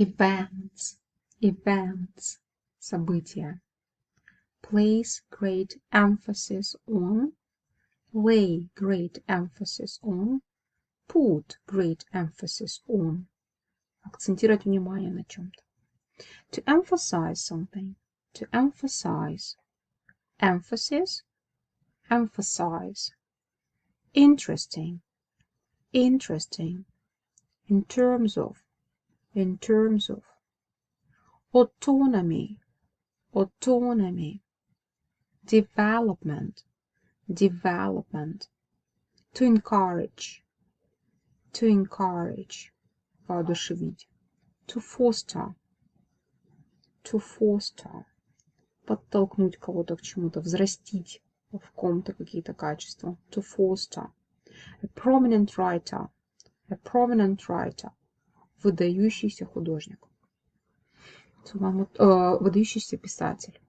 Events, events, события. Place great emphasis on, lay great emphasis on, put great emphasis on. Акцентировать внимание на чем-то. To emphasize something, to emphasize. Emphasis, emphasize. Interesting, interesting. In terms of, in terms of. Autonomy, autonomy. Development, development. To encourage, to encourage. Воодушевить. To foster, to foster. Подтолкнуть кого-то к чему-то, взрастить в ком-то какие-то качества. To foster. A prominent writer, a prominent writer. Выдающийся художник. Выдающийся писатель.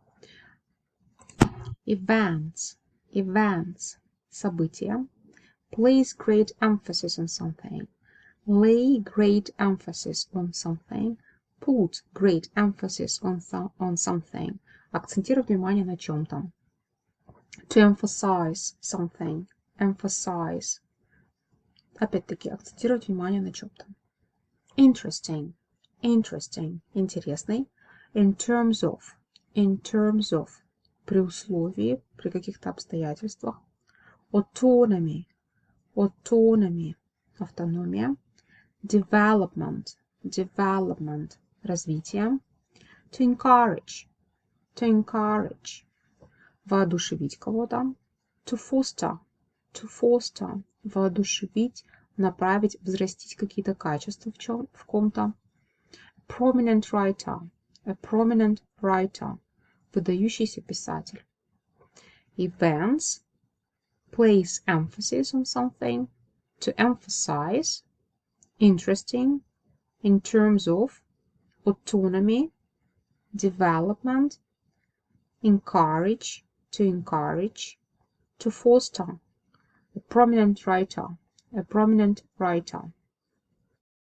Events, events, события. Place great emphasis on something. Lay great emphasis on something. Put great emphasis on something. Акцентировать внимание на чем-то. To emphasize something. Emphasize. Опять-таки, акцентировать внимание на чем-то. Interesting, interesting, интересный. In terms of, in terms of. При условии, при каких-то обстоятельствах. Autonomy, autonomy, автономия. Development, development, развитие. To encourage, to encourage, воодушевить кого-то. To foster, воодушевить, направить, взрастить какие-то качества в ком-то. Prominent writer, a prominent writer, выдающийся писатель. Events, place emphasis on something, to emphasize, interesting, in terms of, autonomy, development, encourage, to foster, a prominent writer,